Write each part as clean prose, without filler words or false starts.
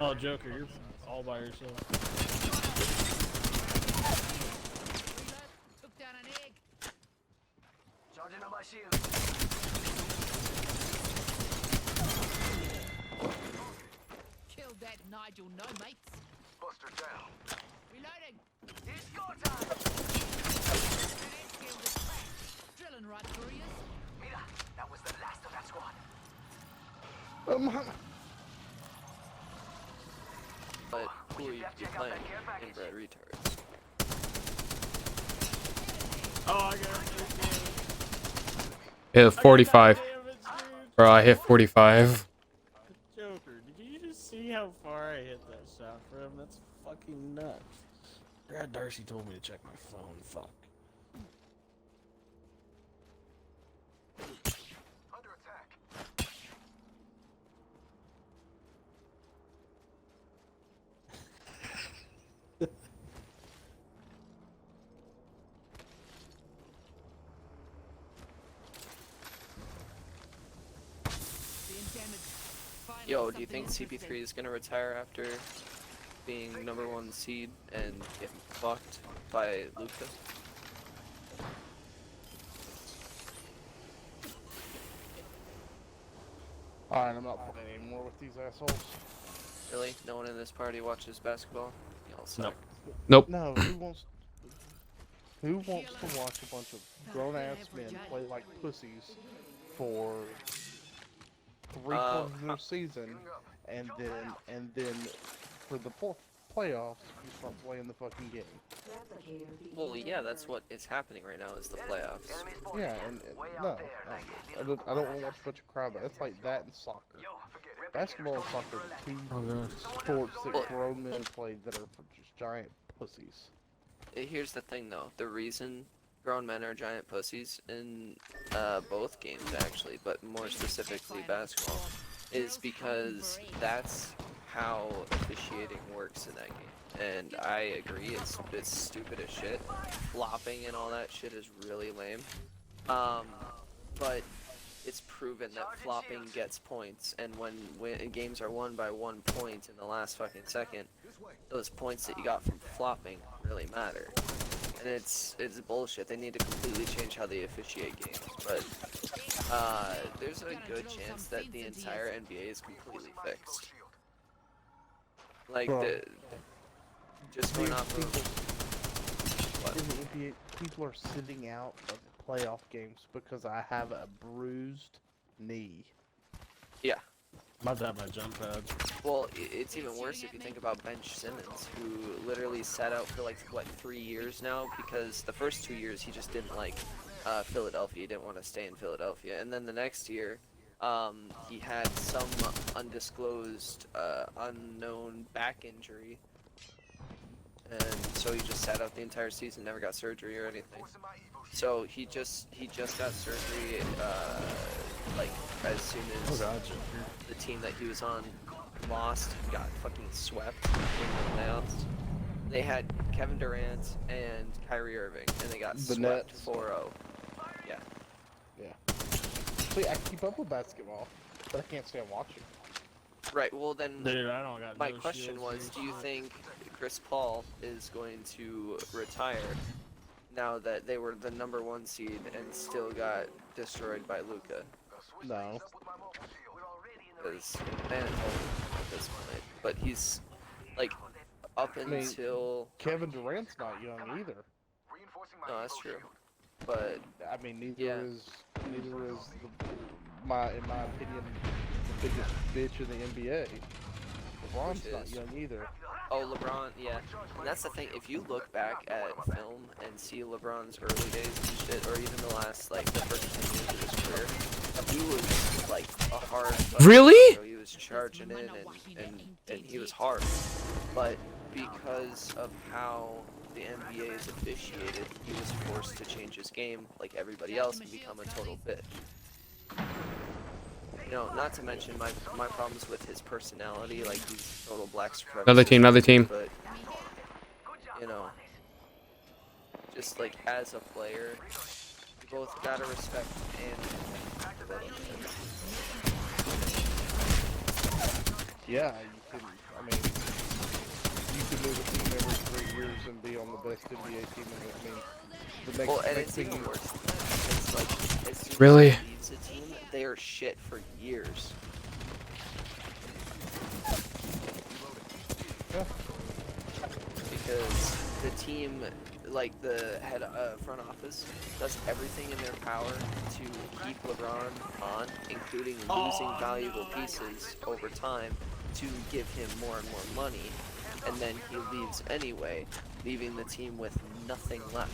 Oh, Joker, you're all by yourself. Took down an egg. Charging on my shield. Killed that Nigel, no mates. Buster down. Reloading. It's go time. Killed the crack. Drilling right through you. Mira, that was the last of that squad. But who are you playing? Inbred retards. Oh, I got it. Hit 45. Damn it, dude. Bro, I hit 45. Joker, did you just see how far I hit that shot from? That's fucking nuts. God, Darcy told me to check my phone. Fuck. Under attack. Being damaged. Finally, Yo, do you something think interesting. CP3 is gonna retire after being #1 seed and getting fucked by Luca? Alright, I'm not playing anymore with these assholes. Really? No one in this party watches basketball? Y'all suck. Nope. No, who wants to watch a bunch of grown ass men play like pussies for 3/4 of their season and then for the playoffs you start playing the fucking game. Well, yeah, that's what is happening right now is the playoffs. Yeah, and no, I don't want to watch a bunch of crowd. It's like that in soccer. Basketball and soccer are two sports that grown men play that are for just giant pussies. Here's the thing though, the reason grown men are giant pussies in both games actually, but more specifically basketball, is because that's how officiating works in that game. And I agree, it's stupid as shit. Flopping and all that shit is really lame. But it's proven that flopping gets points, and when games are won by 1 point in the last fucking second, those points that you got from flopping really matter. And it's bullshit. They need to completely change how they officiate games. But there's a good chance that the entire NBA is completely fixed. Like just going off of what? In the NBA, people are sitting out of playoff games because I have a bruised knee. Yeah. About to have my jump pads. Well, it's even worse if you think about Bench Simmons, who literally sat out for like, what, 3 years now, because the first 2 years he just didn't like Philadelphia, he didn't want to stay in Philadelphia, and then the next year, he had some undisclosed, unknown back injury, and so he just sat out the entire season, never got surgery or anything. So he just got surgery, like, as soon as the team that he was on lost, got fucking swept in the playoffs. They had Kevin Durant and Kyrie Irving, and they got swept 4-0. Yeah. Yeah. See, I keep up with basketball, but I can't stand watching. Right, well then, Dude, I don't got my no question shields, was, dude. do you think Chris Paul is going to retire now that they were the #1 seed and still got destroyed by Luka? No. Because man, at this point, but he's like up until Kevin Durant's not young either. no, that's true. But I mean, neither Yeah. is in my opinion, the biggest bitch in the NBA. LeBron's Which not is- young either. oh, LeBron, yeah, and that's the thing. If you look back at film and see LeBron's early days and shit, or even the last like the first 10 years of his career, he was like a hard. Really? He was charging in and he was hard, but because of how the NBA is officiated, he was forced to change his game like everybody else and become a total bitch. You know, not to mention my problems with his personality, like he's total black supremacist. Another team. But, you know, just like as a player, you both gotta respect and Yeah, you can. I mean, you can move a team every 3 years and be on the best NBA team. And I mean, the next, Well, and next it's thing even you, worse than that. It's like, as soon Really? as he leaves a team, they are shit for years. yeah, Because the team, like the head front office, does everything in their power to keep LeBron on, including losing valuable pieces over time to give him more and more money, and then he leaves anyway, leaving the team with nothing left.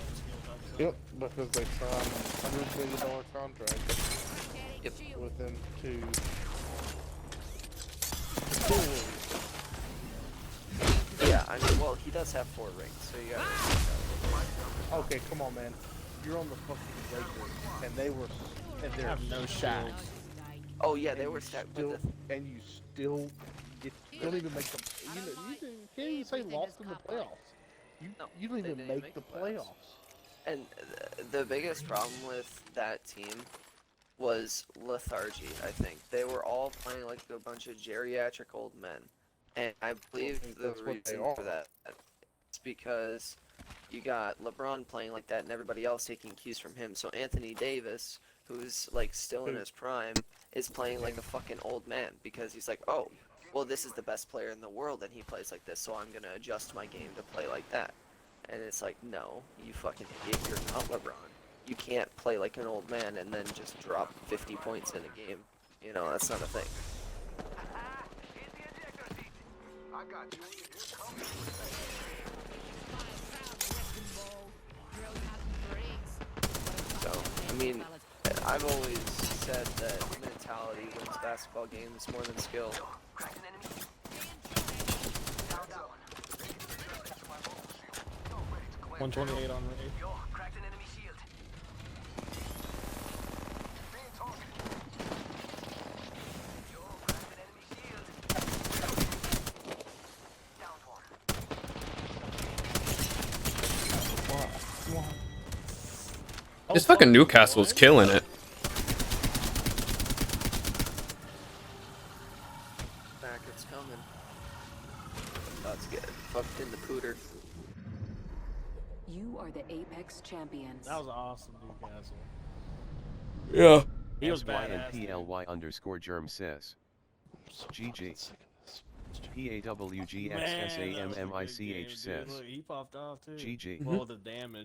yep, because they signed $100 million contract Yep. with him to. Yeah, I mean, well, he does have 4 rings, so you gotta. Okay, come on, man. You're on the fucking Lakers, and they were, and I they're have no stacked. shields. Oh yeah, And they you were stacked, still, but and you still don't even make them. You can't even say lost in the playoffs. No, You don't they even didn't make the playoffs. And the biggest problem with that team was lethargy, I think. They were all playing like a bunch of geriatric old men. And I believe think the that's what they reason are. for that is because you got LeBron playing like that and everybody else taking cues from him. So Anthony Davis, who's like still in his prime, is playing like a fucking old man because he's like, oh, well, this is the best player in the world and he plays like this, so I'm going to adjust my game to play like that. And it's like, no, you fucking idiot, you're not LeBron. You can't play like an old man and then just drop 50 points in a game. You know, that's not a thing. Here's the ejector seat. I got you. Here comes So, I mean, I've always said that mentality wins basketball games more than skill. cracked an enemy. Down, down. 128 on raid. Yo, cracked an enemy shield. Being targeted. Yo, cracked an enemy shield. Down one. This fucking Newcastle's killing it. Back, it's coming. About to get fucked in the pooter. You are the Apex champions. That was awesome, Newcastle. Yeah. He was badass. dude. SYNPLY_germ says. GG. Man, PAWGXSAMMICH that was a good game, dude. says. Look, he popped off too. GG. Well, the damage.